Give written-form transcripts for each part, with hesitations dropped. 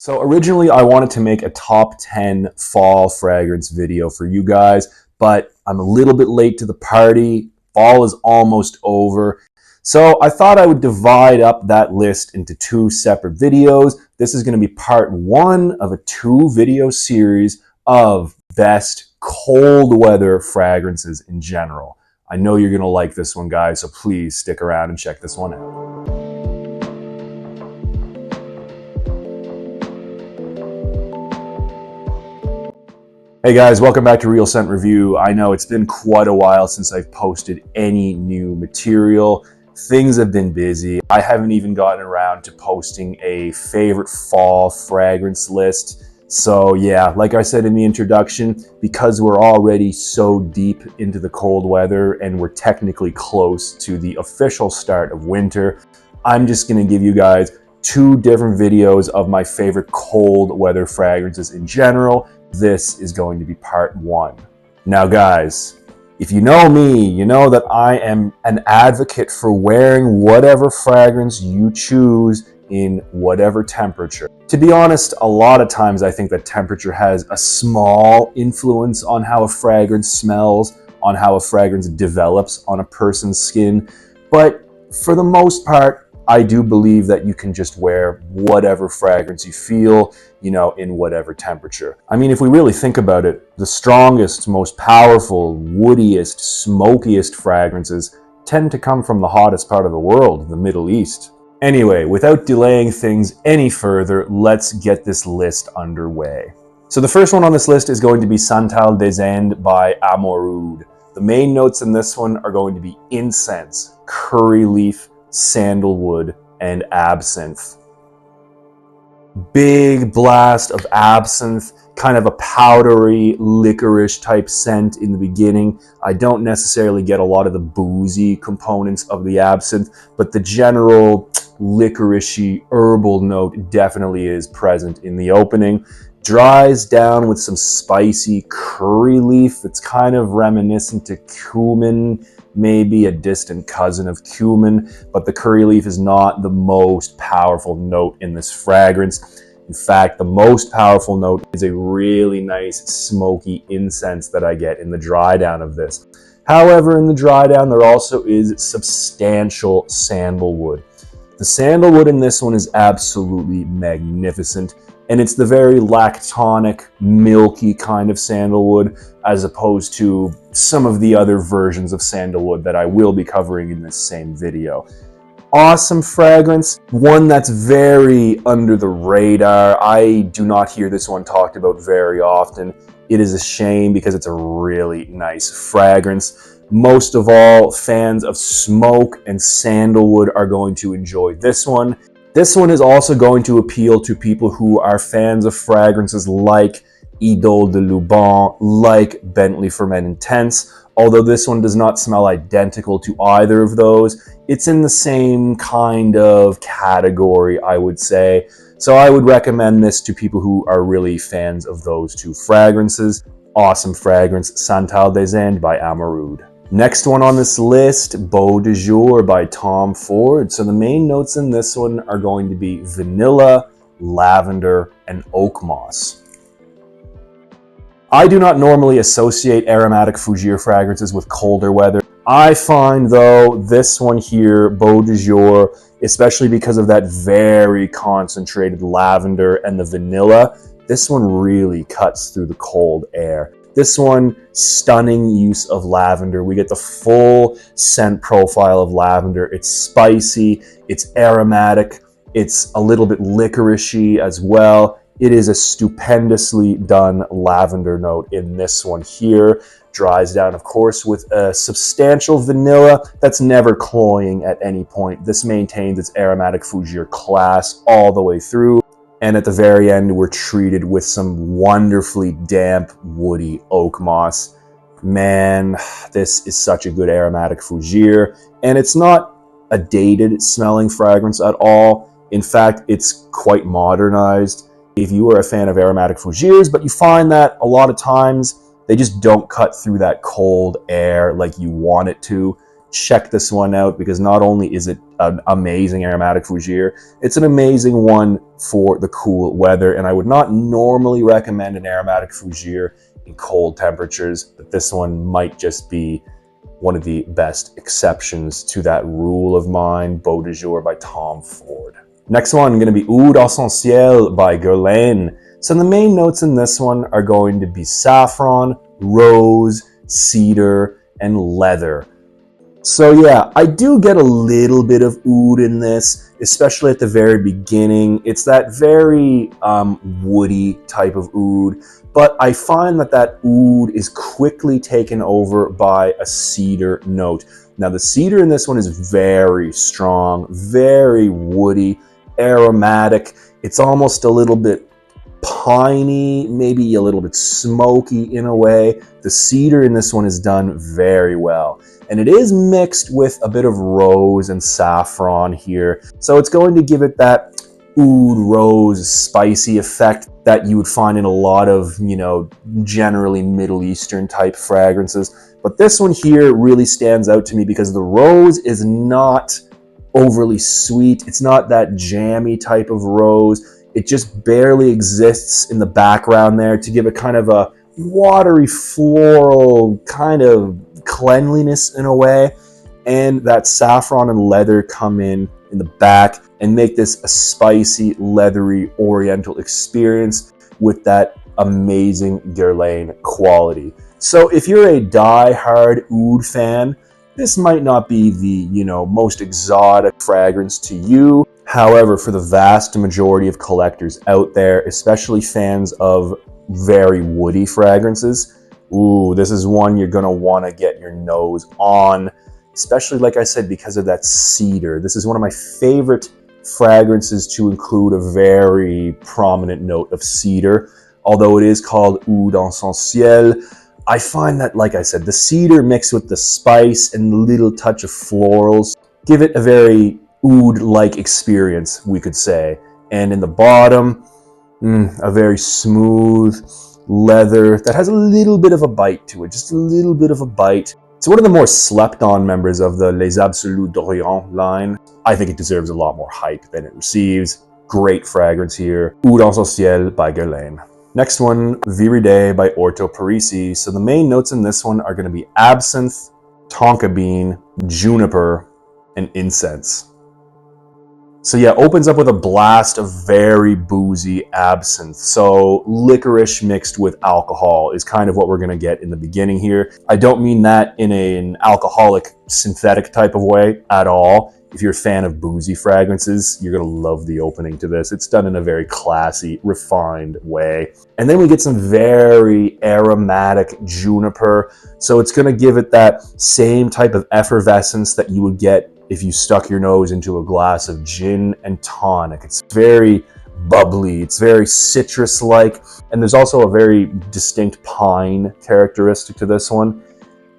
So originally I wanted to make a top 10 fall fragrance video for you guys, but I'm a little bit late to the party. Fall is almost over. So I thought I would divide up that list into two separate videos. This is going to be part one of a 2-video series of best cold weather fragrances in general. I know you're going to like this one, guys, so please stick around and check this one out. Hey guys, welcome back to Real Scent Review. I know it's been quite a while since I've posted any new material. Things have been busy. I haven't even gotten around to posting a favorite fall fragrance list. So yeah, like I said in the introduction, because we're already so deep into the cold weather and we're technically close to the official start of winter, I'm just gonna give you guys 2 different videos of my favorite cold weather fragrances in general. This is going to be part 1. Now guys, if you know me, you know that I am an advocate for wearing whatever fragrance you choose in whatever temperature. To be honest, a lot of times I think that temperature has a small influence on how a fragrance smells, on how a fragrance develops on a person's skin. But for the most part, I do believe that you can just wear whatever fragrance you feel, in whatever temperature. I mean, if we really think about it, the strongest, most powerful, woodiest, smokiest fragrances tend to come from the hottest part of the world, the Middle East. Anyway, without delaying things any further, let's get this list underway. So the first one on this list is going to be Untitled Chapter by Amourud. The main notes in this one are going to be incense, curry leaf, sandalwood, and absinthe. Big blast of absinthe, kind of a powdery, licorice type scent in the beginning. I don't necessarily get a lot of the boozy components of the absinthe, but the general licoricey herbal note definitely is present in the opening. Dries down with some spicy curry leaf that's kind of reminiscent to cumin, maybe a distant cousin of cumin, but the curry leaf is not the most powerful note in this fragrance. In fact, the most powerful note is a really nice smoky incense that I get in the dry down of this. However, in the dry down, there also is substantial sandalwood. The sandalwood in this one is absolutely magnificent, and it's the very lactonic, milky kind of sandalwood, as opposed to some of the other versions of sandalwood that I will be covering in this same video. Awesome fragrance, one that's very under the radar. I do not hear this one talked about very often. It is a shame because it's a really nice fragrance. Most of all, fans of smoke and sandalwood are going to enjoy this one. This one is also going to appeal to people who are fans of fragrances like Idole de Luban, like Bentley Ferment Intense. Although this one does not smell identical to either of those, it's in the same kind of category, I would say. So I would recommend this to people who are really fans of those 2 fragrances. Awesome fragrance, Untitled Chapter by Amourud. Next one on this list, Beau de Jour by Tom Ford. So the main notes in this one are going to be vanilla, lavender, and oak moss. I do not normally associate aromatic fougere fragrances with colder weather. I find though this one here, Beau de Jour, especially because of that very concentrated lavender and the vanilla, this one really cuts through the cold air. This one, stunning use of lavender. We get the full scent profile of lavender. It's spicy, it's aromatic, it's a little bit licoricey as well. It is a stupendously done lavender note in this one here. Dries down, of course, with a substantial vanilla that's never cloying at any point. This maintains its aromatic fougere class all the way through. And at the very end, we're treated with some wonderfully damp, woody oak moss. Man, this is such a good aromatic fougere. And it's not a dated smelling fragrance at all. In fact, it's quite modernized. If you are a fan of aromatic fougères, but you find that a lot of times they just don't cut through that cold air like you want it to, check this one out, because not only is it an amazing aromatic fougere, it's an amazing one for the cool weather. And I would not normally recommend an aromatic fougere in cold temperatures, but this one might just be one of the best exceptions to that rule of mine. Beau de Jour by Tom Ford. Next one, going to be Oud Essentiel by Guerlain. So the main notes in this one are going to be saffron, rose, cedar, and leather. So yeah, I do get a little bit of oud in this, especially at the very beginning. It's that very woody type of oud, but I find that that oud is quickly taken over by a cedar note. Now the cedar in this one is very strong, very woody, aromatic. It's almost a little bit piney, maybe a little bit smoky in a way. The cedar in this one is done very well. And it is mixed with a bit of rose and saffron here. So it's going to give it that oud rose spicy effect that you would find in a lot of, generally Middle Eastern type fragrances. But this one here really stands out to me because the rose is not overly sweet. It's not that jammy type of rose. It just barely exists in the background there to give it kind of a watery, floral kind of cleanliness in a way. And that saffron and leather come in the back and make this a spicy, leathery, oriental experience with that amazing Guerlain quality. So if you're a die-hard oud fan, this might not be the, most exotic fragrance to you. However, for the vast majority of collectors out there, especially fans of very woody fragrances, this is one you're going to want to get your nose on, especially, like I said, because of that cedar. This is one of my favorite fragrances to include a very prominent note of cedar. Although it is called Oud Essentiel, I find that, like I said, the cedar mixed with the spice and the little touch of florals give it a very oud-like experience, we could say. And in the bottom, a very smooth leather that has a little bit of a bite to it, just a little bit of a bite. It's one of the more slept-on members of the Les Absolus d'Orient line. I think it deserves a lot more hype than it receives. Great fragrance here. Oud Essentiel by Guerlain. Next one, Viride by Orto Parisi. So the main notes in this one are going to be absinthe, tonka bean, juniper, and incense. So yeah, opens up with a blast of very boozy absinthe. So licorice mixed with alcohol is kind of what we're going to get in the beginning here. I don't mean that in an alcoholic synthetic type of way at all. If you're a fan of boozy fragrances, you're going to love the opening to this. It's done in a very classy, refined way. And then we get some very aromatic juniper. So it's going to give it that same type of effervescence that you would get if you stuck your nose into a glass of gin and tonic. It's very bubbly, it's very citrus-like, and there's also a very distinct pine characteristic to this one.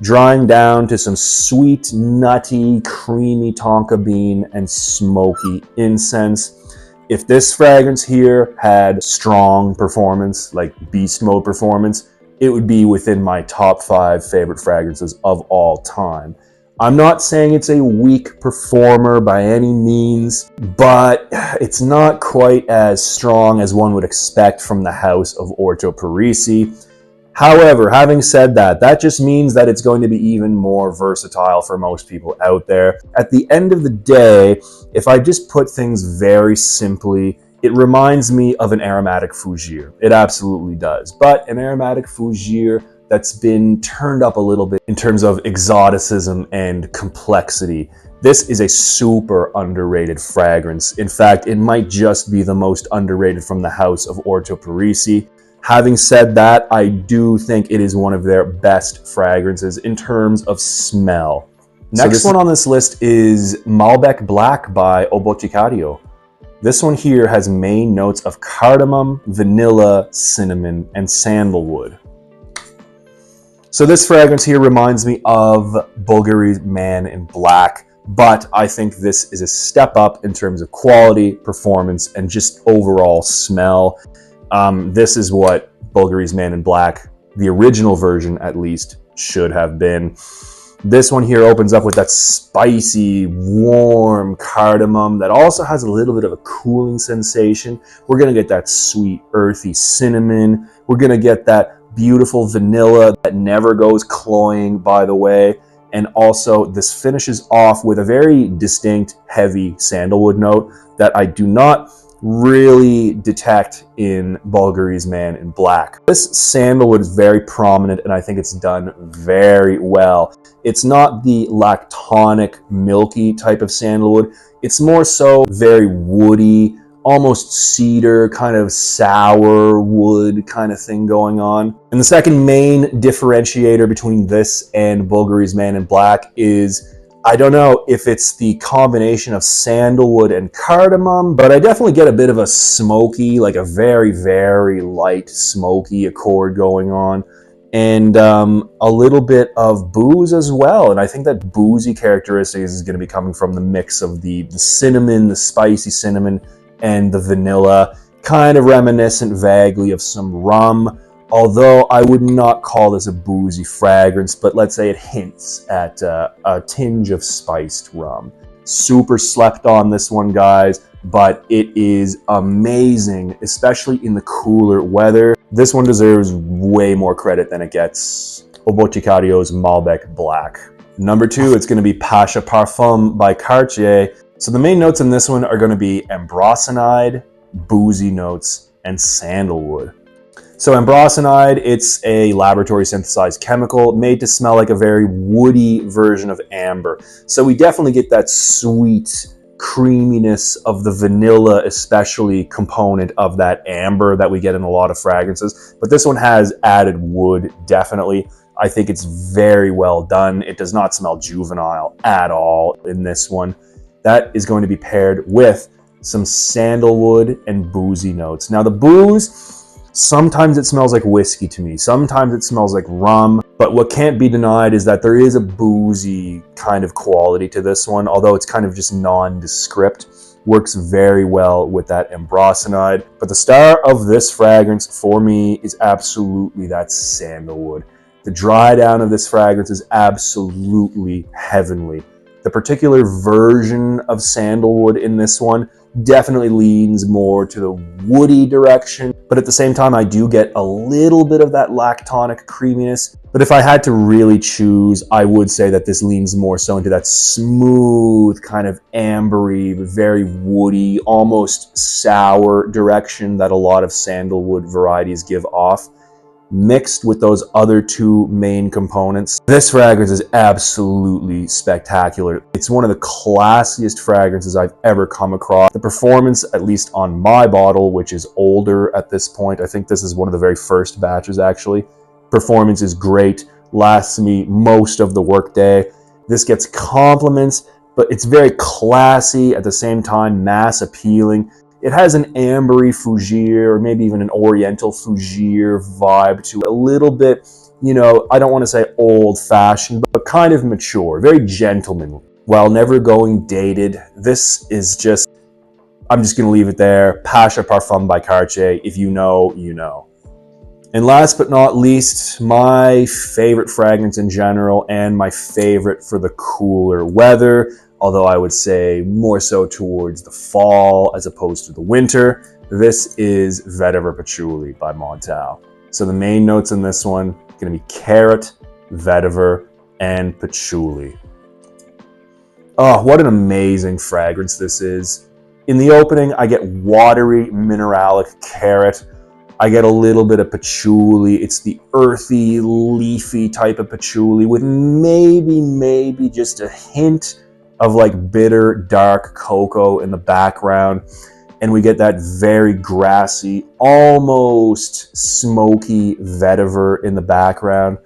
Drying down to some sweet, nutty, creamy tonka bean and smoky incense. If this fragrance here had strong performance, like beast mode performance, it would be within my top 5 favorite fragrances of all time. I'm not saying it's a weak performer by any means, but it's not quite as strong as one would expect from the house of Orto Parisi. However, having said that, that just means that it's going to be even more versatile for most people out there. At the end of the day, if I just put things very simply, it reminds me of an aromatic fougere. It absolutely does. But an aromatic fougere that's been turned up a little bit in terms of exoticism and complexity. This is a super underrated fragrance. In fact, it might just be the most underrated from the house of Orto Parisi. Having said that, I do think it is one of their best fragrances in terms of smell. Next one on this list is Malbec Black by O Boticario. This one here has main notes of cardamom, vanilla, cinnamon, and sandalwood. So this fragrance here reminds me of Bulgari's Man in Black, but I think this is a step up in terms of quality, performance, and just overall smell. This is what Bulgari's Man in Black, the original version at least, should have been. This one here opens up with that spicy, warm cardamom that also has a little bit of a cooling sensation. We're going to get that sweet, earthy cinnamon. We're going to get that beautiful vanilla that never goes cloying, by the way. And also, this finishes off with a very distinct, heavy sandalwood note that I do not really detect in Bulgari's Man in Black. This sandalwood is very prominent, and I think it's done very well. It's not the lactonic, milky type of sandalwood. It's more so very woody, almost cedar, kind of sour wood kind of thing going on. And the second main differentiator between this and Bulgari's Man in Black is, I don't know if it's the combination of sandalwood and cardamom, but I definitely get a bit of a smoky, like a very, very light smoky accord going on. And a little bit of booze as well. And I think that boozy characteristic is going to be coming from the mix of the cinnamon, the spicy cinnamon, and the vanilla, kind of reminiscent vaguely of some rum, although I would not call this a boozy fragrance, but let's say it hints at a tinge of spiced rum. Super slept on this one, guys, but it is amazing, especially in the cooler weather. This one deserves way more credit than it gets. Oboticario's Malbec Black. Number 2, it's going to be Pasha Parfum by Cartier. So the main notes in this one are going to be ambrosinide, boozy notes, and sandalwood. So ambrosinide, it's a laboratory synthesized chemical made to smell like a very woody version of amber. So we definitely get that sweet creaminess of the vanilla, especially component of that amber that we get in a lot of fragrances. But this one has added wood, definitely. I think it's very well done. It does not smell juvenile at all in this one. That is going to be paired with some sandalwood and boozy notes. Now the booze, sometimes it smells like whiskey to me. Sometimes it smells like rum. But what can't be denied is that there is a boozy kind of quality to this one, although it's kind of just nondescript. Works very well with that ambrosinide. But the star of this fragrance for me is absolutely that sandalwood. The dry down of this fragrance is absolutely heavenly. The particular version of sandalwood in this one definitely leans more to the woody direction, but at the same time I do get a little bit of that lactonic creaminess. But if I had to really choose, I would say that this leans more so into that smooth, kind of ambery, very woody, almost sour direction that a lot of sandalwood varieties give off. Mixed with those other 2 main components, this fragrance is absolutely spectacular. It's one of the classiest fragrances I've ever come across. The performance, at least on my bottle, which is older at this point, I think this is one of the very first batches actually. Performance is great, lasts me most of the workday. This gets compliments, but it's very classy, at the same time mass appealing. It has an ambery fougere, or maybe even an oriental fougere vibe to it. A little bit, you know, I don't want to say old-fashioned, but kind of mature, very gentlemanly. While never going dated, this is just, I'm just going to leave it there. Pasha Parfum by Cartier. If you know, you know. And last but not least, my favorite fragrance in general, and my favorite for the cooler weather, although I would say more so towards the fall as opposed to the winter. This is Vetiver Patchouli by Montal. So the main notes in this one are going to be carrot, vetiver, and patchouli. Oh, what an amazing fragrance this is. In the opening, I get watery, mineralic carrot. I get a little bit of patchouli. It's the earthy, leafy type of patchouli with maybe just a hint of like bitter, dark cocoa in the background. And we get that very grassy, almost smoky vetiver in the background.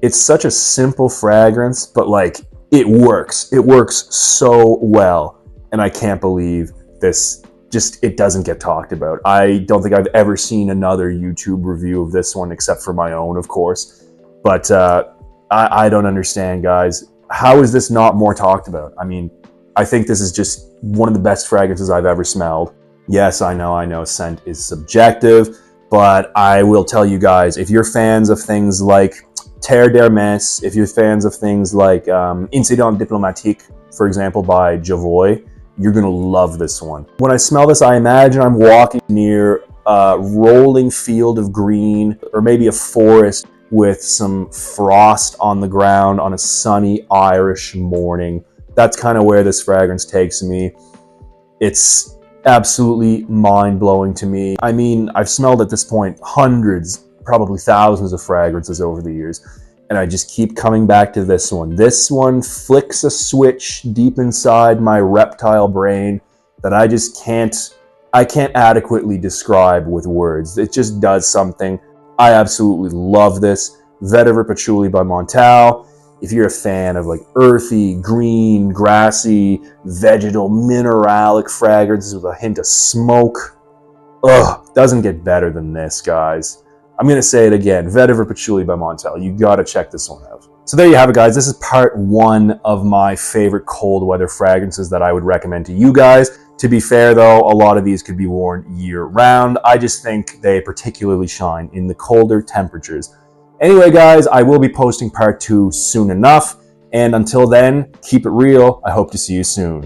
It's such a simple fragrance, but like it works. It works so well. And I can't believe this just, it doesn't get talked about. I don't think I've ever seen another YouTube review of this one except for my own, of course. But I don't understand, guys. How is this not more talked about? I mean, I think this is just one of the best fragrances I've ever smelled. Yes, I know, scent is subjective, but I will tell you guys, if you're fans of things like Terre d'Hermès, if you're fans of things like Incident Diplomatique, for example, by Javoy, you're gonna love this one. When I smell this, I imagine I'm walking near a rolling field of green, or maybe a forest with some frost on the ground on a sunny Irish morning. That's kind of where this fragrance takes me. It's absolutely mind-blowing to me. I mean, I've smelled at this point hundreds, probably thousands of fragrances over the years, and I just keep coming back to this one. This one flicks a switch deep inside my reptile brain that I can't adequately describe with words. It just does something. I absolutely love this. Vetiver Patchouli by Montal. If you're a fan of like earthy, green, grassy, vegetal, mineralic fragrances with a hint of smoke, doesn't get better than this, guys. I'm going to say it again, Vetiver Patchouli by Montal. You got to check this one out. So there you have it, guys. This is part one of my favorite cold weather fragrances that I would recommend to you guys. To be fair, though, a lot of these could be worn year-round. I just think they particularly shine in the colder temperatures. Anyway, guys, I will be posting part two soon enough. And until then, keep it real. I hope to see you soon.